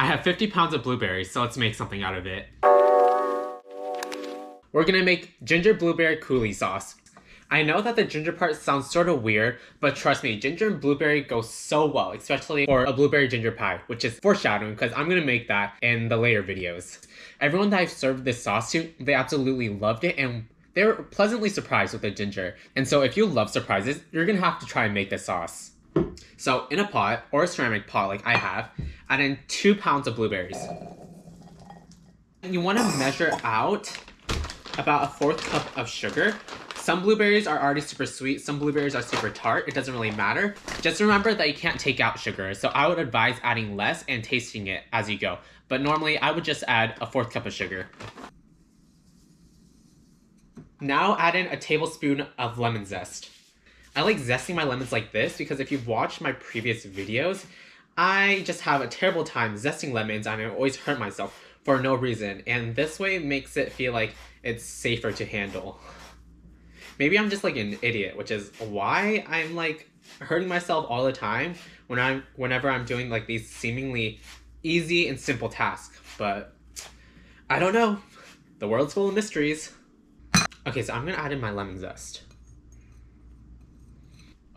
have 50 pounds of blueberries, so let's make something out of it. We're gonna make ginger blueberry coulis sauce. I know that the ginger part sounds sort of weird, but trust me, ginger and blueberry go so well, especially for a blueberry ginger pie, which is foreshadowing because I'm gonna make that in the later videos. Everyone that I've served this sauce to, they absolutely loved it and they were pleasantly surprised with the ginger. And so if you love surprises, you're gonna have to try and make this sauce. So in a pot, or a ceramic pot like I have, add in 2 pounds of blueberries. You wanna measure out about a 1/4 cup of sugar. Some blueberries are already super sweet, some blueberries are super tart, it doesn't really matter. Just remember that you can't take out sugar, so I would advise adding less and tasting it as you go. But normally I would just add a 1/4 cup of sugar. Now add in a tablespoon of lemon zest. I like zesting my lemons like this because if you've watched my previous videos, I just have a terrible time zesting lemons and I always hurt myself for no reason. And this way makes it feel like it's safer to handle. Maybe I'm just like an idiot, which is why I'm like hurting myself all the time whenever I'm doing like these seemingly easy and simple tasks. But I don't know. The world's full of mysteries. Okay, so I'm gonna add in my lemon zest.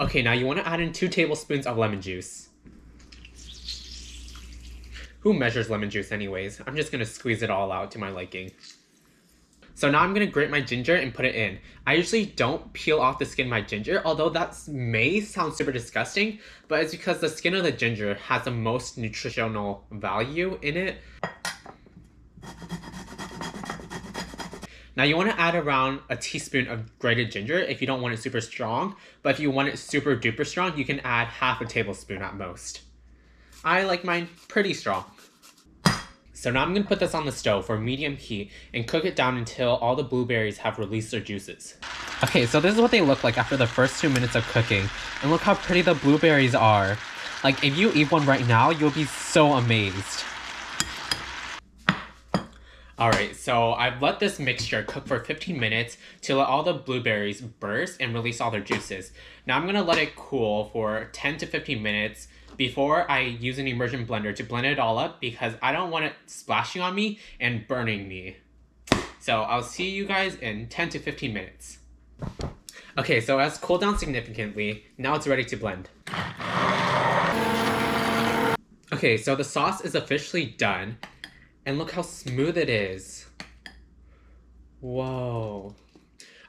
Okay, now you want to add in 2 tablespoons of lemon juice. Who measures lemon juice anyways? I'm just gonna squeeze it all out to my liking. So now I'm gonna grate my ginger and put it in. I usually don't peel off the skin of my ginger, although that may sound super disgusting, but it's because the skin of the ginger has the most nutritional value in it. Now you want to add around a teaspoon of grated ginger if you don't want it super strong, but if you want it super duper strong, you can add half a tablespoon at most. I like mine pretty strong. So now I'm going to put this on the stove for medium heat and cook it down until all the blueberries have released their juices. Okay, so this is what they look like after the first 2 minutes of cooking. And look how pretty the blueberries are. Like, if you eat one right now, you'll be so amazed. Alright, so I've let this mixture cook for 15 minutes to let all the blueberries burst and release all their juices. Now I'm going to let it cool for 10 to 15 minutes before I use an immersion blender to blend it all up because I don't want it splashing on me and burning me. So I'll see you guys in 10 to 15 minutes. Okay, so it's cooled down significantly. Now it's ready to blend. Okay, so the sauce is officially done. And look how smooth it is. Whoa.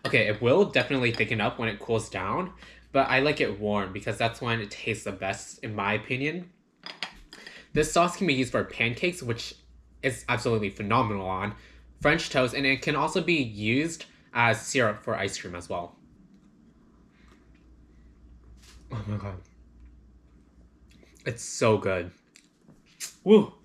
Okay, it will definitely thicken up when it cools down, but I like it warm because that's when it tastes the best, in my opinion. This sauce can be used for pancakes, which is absolutely phenomenal on, French toast, and it can also be used as syrup for ice cream as well. Oh my god. It's so good. Woo!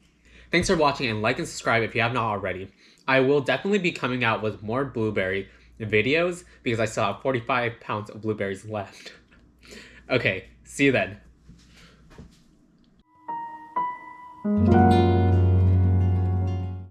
Thanks for watching and like and subscribe if you have not already. I will definitely be coming out with more blueberry videos because I still have 45 pounds of blueberries left. Okay, see you then.